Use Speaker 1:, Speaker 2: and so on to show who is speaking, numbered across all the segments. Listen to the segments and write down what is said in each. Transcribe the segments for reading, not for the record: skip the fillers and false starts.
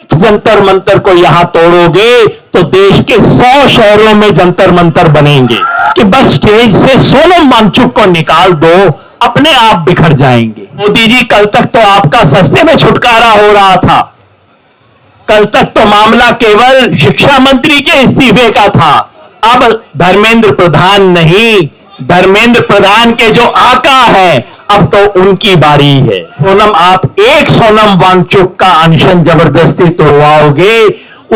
Speaker 1: जंतर मंतर को यहां तोड़ोगे तो देश के 100 शहरों में जंतर मंतर बनेंगे कि बस स्टेज से सोनम वांगचुक को निकाल दो, अपने आप बिखर जाएंगे। मोदी जी, कल तक तो आपका सस्ते में छुटकारा हो रहा था। कल तक तो मामला केवल शिक्षा मंत्री के इस्तीफे का था। अब धर्मेंद्र प्रधान नहीं, धर्मेंद्र प्रधान के जो आका है, अब तो उनकी बारी है। सोनम, आप एक सोनम वांगचुक का अनशन जबरदस्ती तोड़वाओगे,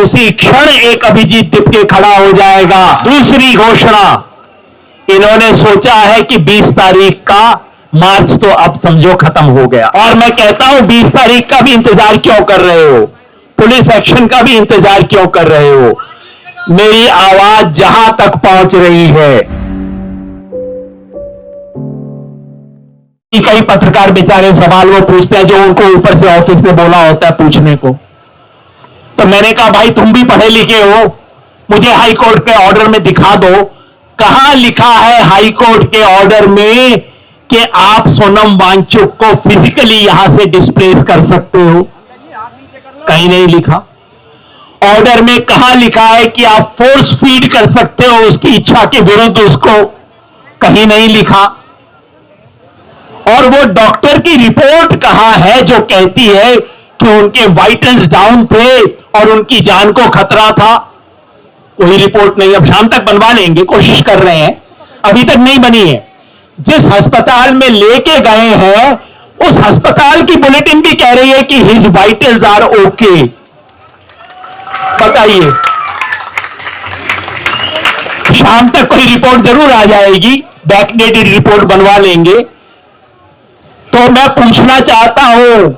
Speaker 1: उसी क्षण एक अभिजीत दिपके खड़ा हो जाएगा। दूसरी घोषणा, इन्होंने सोचा है कि 20 तारीख का मार्च तो अब समझो खत्म हो गया, और मैं कहता हूं 20 तारीख का भी इंतजार क्यों कर रहे हो, पुलिस एक्शन का भी इंतजार क्यों कर रहे हो। मेरी आवाज जहां तक पहुंच रही है, कई पत्रकार बेचारे सवाल वो पूछते हैं जो उनको ऊपर से ऑफिस ने बोला होता है पूछने को। तो मैंने कहा भाई तुम भी पढ़े लिखे हो, मुझे हाई कोर्ट के ऑर्डर में दिखा दो, कहां लिखा है हाई कोर्ट के ऑर्डर में कि आप सोनम वांगचुक को फिजिकली यहां से डिस्प्लेस कर सकते हो। कहीं नहीं लिखा। ऑर्डर में कहां लिखा है कि आप फोर्स फीड कर सकते हो उसकी इच्छा के विरुद्ध उसको, कहीं नहीं लिखा। और वो डॉक्टर की रिपोर्ट कहां है जो कहती है कि उनके वाइटल्स डाउन थे और उनकी जान को खतरा था। कोई रिपोर्ट नहीं। अब शाम तक बनवा लेंगे, कोशिश कर रहे हैं, अभी तक नहीं बनी है। जिस अस्पताल में लेके गए हैं उस अस्पताल की बुलेटिन भी कह रही है कि हिज वाइटल्स आर ओके। बताइए, शाम तक कोई रिपोर्ट जरूर आ जाएगी, बैकडेटेड रिपोर्ट बनवा लेंगे। तो मैं पूछना चाहता हूं,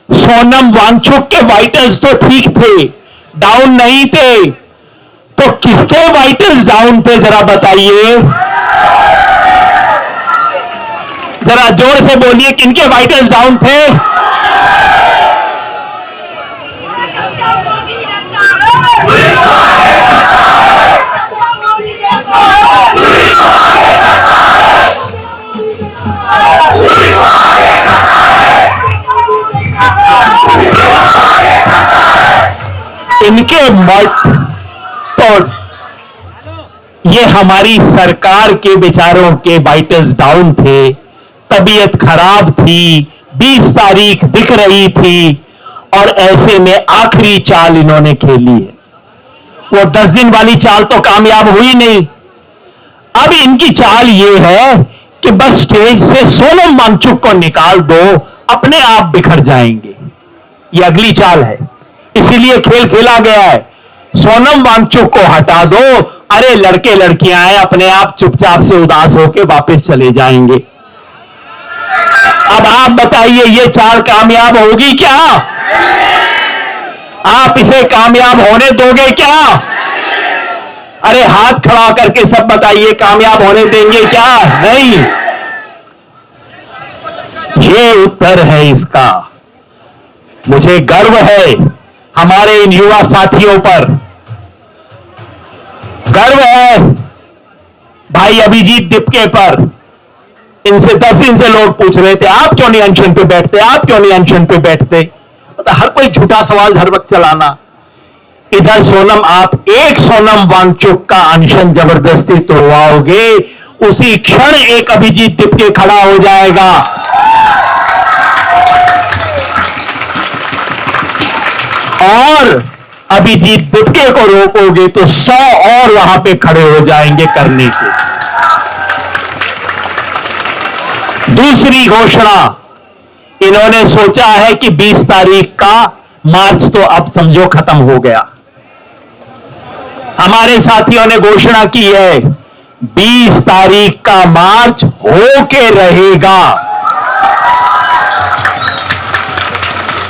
Speaker 1: सोनम वांगचुक के वाइटल्स तो ठीक थे, डाउन नहीं थे, तो किसके वाइटल्स डाउन थे जरा बताइए। जरा जोर से बोलिए, किनके वाइटल्स डाउन थे। इनके मत तो ये हमारी सरकार के बेचारों के वाइटल्स डाउन थे, तबीयत खराब थी, 20 तारीख दिख रही थी, और ऐसे में आखिरी चाल इन्होंने खेली है। वो 10 दिन वाली चाल तो कामयाब हुई नहीं। अब इनकी चाल ये है कि बस स्टेज से सोनम वांगचुक को निकाल दो, अपने आप बिखर जाएंगे। ये अगली चाल है, इसीलिए खेल खेला गया है। सोनम वांगचुक को हटा दो, अरे लड़के लड़कियां हैं, अपने आप चुपचाप से उदास होकर वापस चले जाएंगे। अब आप बताइए, ये चाल कामयाब होगी क्या? आप इसे कामयाब होने दोगे क्या? अरे हाथ खड़ा करके सब बताइए, कामयाब होने देंगे क्या? नहीं। ये उत्तर है इसका। मुझे गर्व है हमारे इन युवा साथियों पर, गर्व है भाई अभिजीत दिपके पर। इनसे 10 दिन से लोग पूछ रहे थे आप क्यों नहीं अनशन पे बैठते, आप क्यों नहीं अनशन पे बैठते। तो हर कोई झूठा सवाल हर वक्त चलाना। इधर सोनम, आप एक सोनम वांगचुक का अनशन जबरदस्ती तोड़वाओगे, उसी क्षण एक अभिजीत दिपके खड़ा हो जाएगा। और अभिजीत दिपके को रोकोगे तो 100 और वहां पे खड़े हो जाएंगे करने के। दूसरी घोषणा, इन्होंने सोचा है कि 20 तारीख का मार्च तो अब समझो खत्म हो गया। हमारे साथियों ने घोषणा की है 20 तारीख का मार्च होके रहेगा,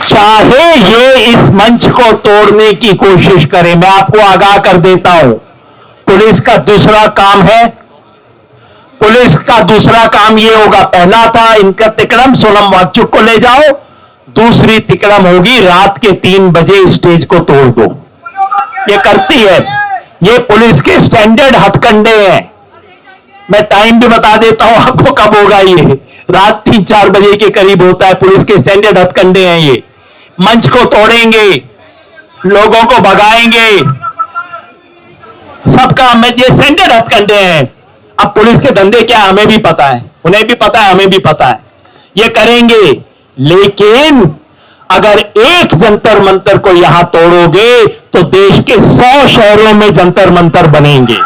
Speaker 1: चाहे ये इस मंच को तोड़ने की कोशिश करें। मैं आपको आगाह कर देता हूं, पुलिस का दूसरा काम है, पुलिस का दूसरा काम ये होगा, पहला था इनका तिकड़म सोनम वांगचुक को ले जाओ, दूसरी तिकड़म होगी रात के 3 बजे स्टेज को तोड़ दो। ये करती है, ये पुलिस के स्टैंडर्ड हथकंडे हैं। मैं टाइम भी बता देता हूं आपको कब होगा, ये रात 3-4 बजे के करीब होता है। पुलिस के स्टैंडर्ड हथकंडे हैं ये। मंच को तोड़ेंगे, लोगों को भगाएंगे। सबका हमें ये सेंटेड हथकंडे हैं। अब पुलिस के धंधे क्या हमें भी पता है, उन्हें भी पता है, हमें भी पता है, ये करेंगे। लेकिन अगर एक जंतर मंतर को यहां तोड़ोगे तो देश के 100 शहरों में जंतर मंतर बनेंगे।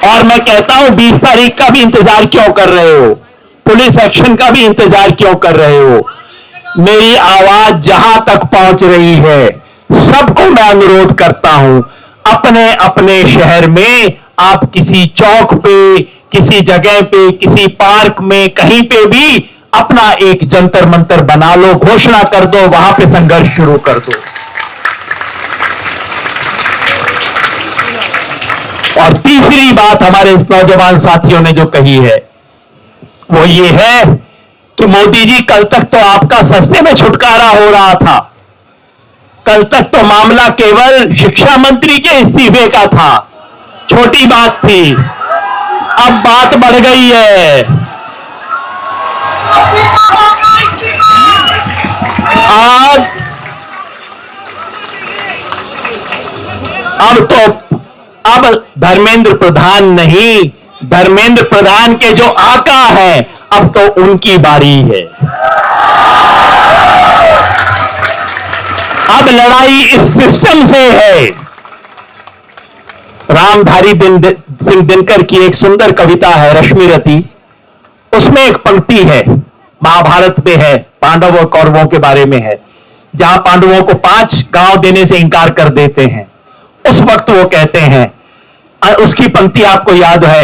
Speaker 1: और मैं कहता हूं 20 तारीख का भी इंतजार क्यों कर रहे हो, पुलिस एक्शन का भी इंतजार क्यों कर रहे हो। मेरी आवाज जहां तक पहुंच रही है, सबको मैं अनुरोध करता हूं, अपने अपने शहर में आप किसी चौक पे, किसी जगह पे, किसी पार्क में, कहीं पे भी अपना एक जंतर मंतर बना लो, घोषणा कर दो, वहां पे संघर्ष शुरू कर दो। और तीसरी बात हमारे इस नौजवान साथियों ने जो कही है वो ये है कि मोदी जी, कल तक तो आपका सस्ते में छुटकारा हो रहा था, कल तक तो मामला केवल शिक्षा मंत्री के इस्तीफे का था, छोटी बात थी। अब बात बढ़ गई है। अब धर्मेंद्र प्रधान नहीं, धर्मेंद्र प्रधान के जो आका हैं, अब तो उनकी बारी है। अब लड़ाई इस सिस्टम से है। रामधारी सिंह दिनकर की एक सुंदर कविता है, रश्मिरती, उसमें एक पंक्ति है, महाभारत में है, पांडव और कौरवों के बारे में है, जहां पांडवों को 5 गांव देने से इंकार कर देते हैं। उस वक्त वो कहते हैं, उसकी पंक्ति आपको याद है,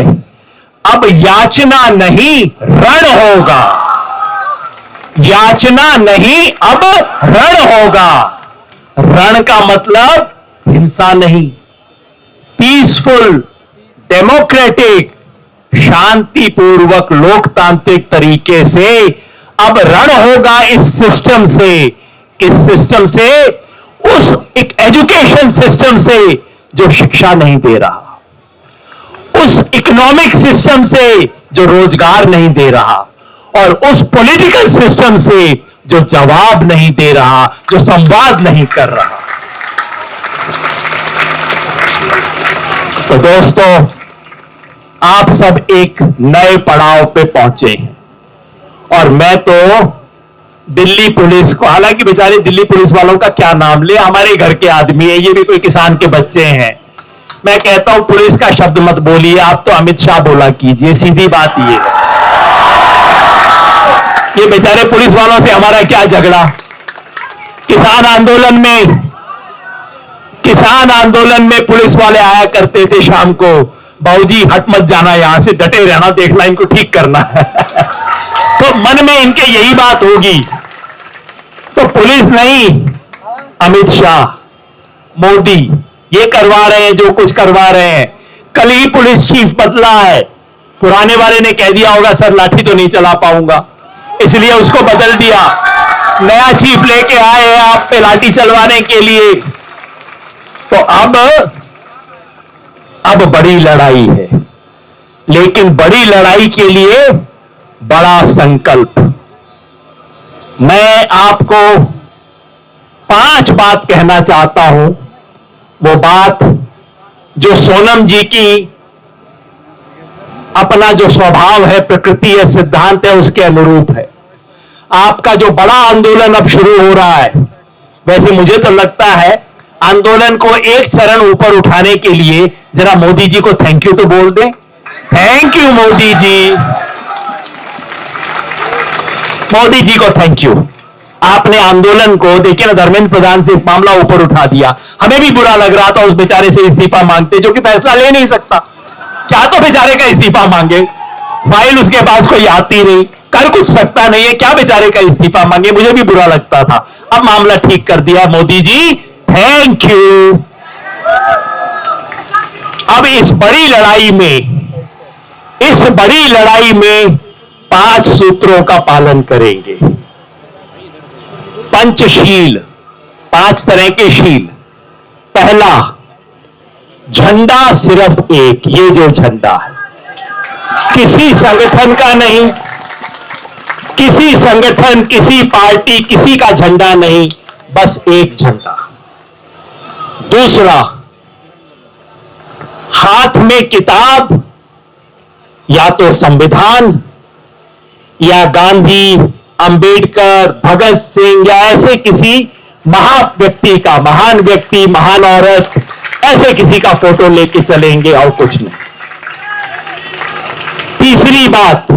Speaker 1: अब याचना नहीं रण होगा, याचना नहीं अब रण होगा। रण का मतलब हिंसा नहीं, पीसफुल, डेमोक्रेटिक, शांतिपूर्वक, लोकतांत्रिक तरीके से अब रण होगा इस सिस्टम से। किस सिस्टम से? उस एक एजुकेशन सिस्टम से जो शिक्षा नहीं दे रहा, उस इकोनॉमिक सिस्टम से जो रोजगार नहीं दे रहा, और उस पॉलिटिकल सिस्टम से जो जवाब नहीं दे रहा, जो संवाद नहीं कर रहा। तो दोस्तों, आप सब एक नए पड़ाव पे पहुंचे हैं, और मैं तो दिल्ली पुलिस को, हालांकि बेचारे दिल्ली पुलिस वालों का क्या नाम ले, हमारे घर के आदमी है, ये भी कोई किसान के बच्चे हैं। मैं कहता हूं पुलिस का शब्द मत बोलिए, आप तो अमित शाह बोला कीजिए, सीधी बात ये है। ये बेचारे पुलिस वालों से हमारा क्या झगड़ा। किसान आंदोलन में पुलिस वाले आया करते थे शाम को, बाबूजी हट मत जाना, यहां से डटे रहना, देखना इनको ठीक करना है। तो मन में इनके यही बात होगी। तो पुलिस नहीं, अमित शाह, मोदी ये करवा रहे हैं जो कुछ करवा रहे हैं। कल ही पुलिस चीफ बदला है, पुराने वाले ने कह दिया होगा सर लाठी तो नहीं चला पाऊंगा, इसलिए उसको बदल दिया। नया चीफ लेके आए हैं आप पे लाठी चलवाने के लिए। तो अब बड़ी लड़ाई है, लेकिन बड़ी लड़ाई के लिए बड़ा संकल्प। मैं आपको 5 बात कहना चाहता हूं, वो बात जो सोनम जी की अपना जो स्वभाव है, प्रकृति है, सिद्धांत है, उसके अनुरूप है। आपका जो बड़ा आंदोलन अब शुरू हो रहा है, वैसे मुझे तो लगता है आंदोलन को एक चरण ऊपर उठाने के लिए जरा मोदी जी को थैंक यू तो बोल दें। थैंक यू मोदी जी, मोदी जी को थैंक यू। आपने आंदोलन को, देखिए ना, धर्मेंद्र प्रधान से मामला ऊपर उठा दिया। हमें भी बुरा लग रहा था उस बेचारे से इस्तीफा मांगते, जो कि फैसला ले नहीं सकता। क्या तो बेचारे का इस्तीफा मांगे, फाइल उसके पास कोई आती नहीं, कर कुछ सकता नहीं है, क्या बेचारे का इस्तीफा मांगे। मुझे भी बुरा लगता था। अब मामला ठीक कर दिया मोदी जी, थैंक यू। अब इस बड़ी लड़ाई में 5 सूत्रों का पालन करेंगे। पंचशील, 5 तरह के शील। पहला, झंडा सिर्फ एक, ये जो झंडा है किसी संगठन का नहीं, किसी संगठन, किसी पार्टी, किसी का झंडा नहीं, बस एक झंडा। दूसरा, हाथ में किताब या तो संविधान या गांधी, अंबेडकर, भगत सिंह या ऐसे किसी महान व्यक्ति का, महान व्यक्ति, महान औरत, ऐसे किसी का फोटो लेके चलेंगे और कुछ नहीं। तीसरी बात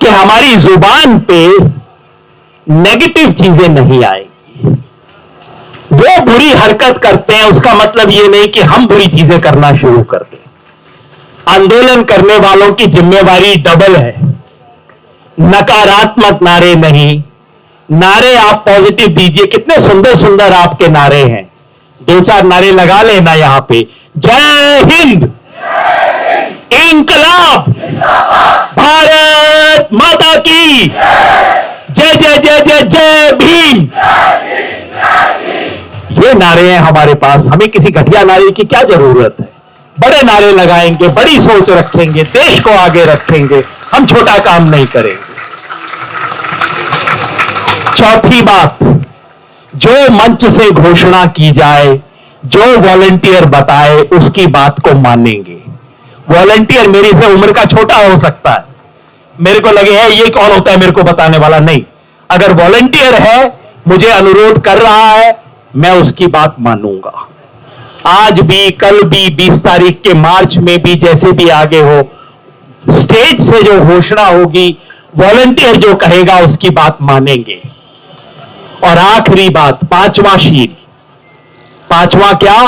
Speaker 1: कि हमारी जुबान पे नेगेटिव चीजें नहीं आएगी। वो बुरी हरकत करते हैं उसका मतलब ये नहीं कि हम बुरी चीजें करना शुरू कर दें। आंदोलन करने वालों की जिम्मेवारी डबल है। नकारात्मक नारे नहीं, नारे आप पॉजिटिव दीजिए। कितने सुंदर सुंदर आपके नारे हैं, 2-4 नारे लगा लेना यहां पे। जय हिंद, इंकलाब, भारत माता की जय, जय जय जय जय भीम। ये नारे हैं हमारे पास। हमें किसी घटिया नारे की क्या जरूरत है? बड़े नारे लगाएंगे, बड़ी सोच रखेंगे, देश को आगे रखेंगे, हम छोटा काम नहीं करेंगे। चौथी बात, जो मंच से घोषणा की जाए, जो वॉलंटियर बताए, उसकी बात को मानेंगे। वॉलंटियर मेरी से उम्र का छोटा हो सकता है, मेरे को लगे है ये कौन होता है मेरे को बताने वाला, नहीं। अगर वॉलंटियर है, मुझे अनुरोध कर रहा है, मैं उसकी बात मानूंगा। आज भी, कल भी, 20 तारीख के मार्च में भी, जैसे भी आगे हो, स्टेज से जो घोषणा होगी, वॉलंटियर जो कहेगा उसकी बात मानेंगे। और आखिरी बात, पांचवा शील। पांचवा क्या?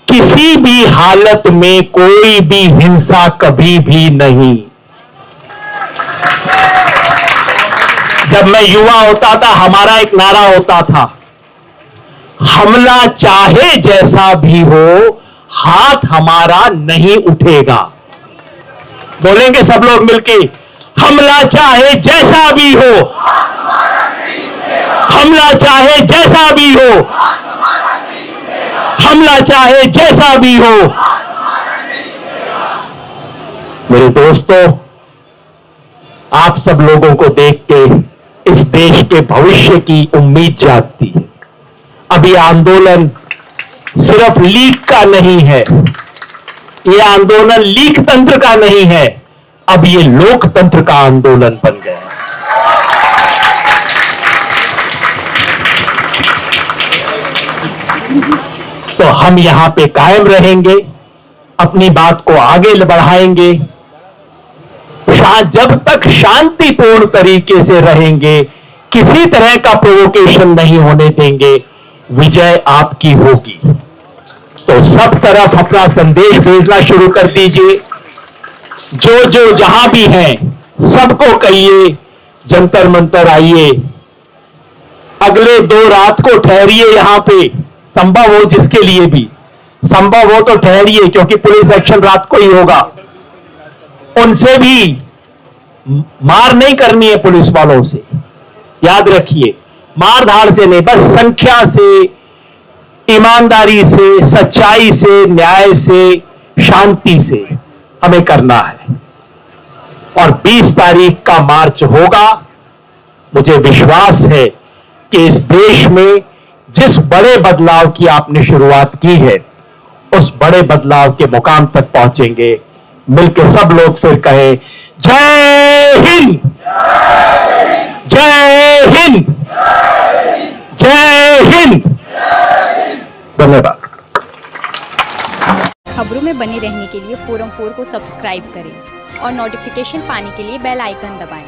Speaker 1: किसी भी हालत में कोई भी हिंसा कभी भी नहीं। जब मैं युवा होता था, हमारा एक नारा होता था, हमला चाहे जैसा भी हो, हाथ हमारा नहीं उठेगा। बोलेंगे सब लोग मिलके, हमला चाहे जैसा भी हो, हमला चाहे जैसा भी हो, हमला चाहे जैसा भी हो। मेरे दोस्तों, आप सब लोगों को देख के इस देश के भविष्य की उम्मीद जागती है। अभी आंदोलन सिर्फ लीक का नहीं है, यह आंदोलन लीक तंत्र का नहीं है, अब ये लोकतंत्र का आंदोलन बन गया है। तो हम यहां पे कायम रहेंगे, अपनी बात को आगे बढ़ाएंगे। जब तक शांतिपूर्ण तरीके से रहेंगे, किसी तरह का प्रोवोकेशन नहीं होने देंगे, विजय आपकी होगी। तो सब तरफ अपना संदेश भेजना शुरू कर दीजिए। जो जो जहां भी हैं, सबको कहिए जंतर मंतर आइए। अगले 2 रात को ठहरिए यहां पे, संभव हो जिसके लिए भी संभव हो तो ठहरिए, क्योंकि पुलिस एक्शन रात को ही होगा। उनसे भी मार नहीं करनी है, पुलिस वालों से याद रखिए, मार धाड़ से नहीं, बस संख्या से, ईमानदारी से, सच्चाई से, न्याय से, शांति से हमें करना है। और 20 तारीख का मार्च होगा। मुझे विश्वास है कि इस देश में जिस बड़े बदलाव की आपने शुरुआत की है, उस बड़े बदलाव के मुकाम तक पहुंचेंगे। मिलकर सब लोग फिर कहें, जय हिंद, जय हिंद, जय हिंद। धन्यवाद।
Speaker 2: खबरों में बने रहने के लिए फोरम 4 को सब्सक्राइब करें और नोटिफिकेशन पाने के लिए बेल आइकन दबाएं।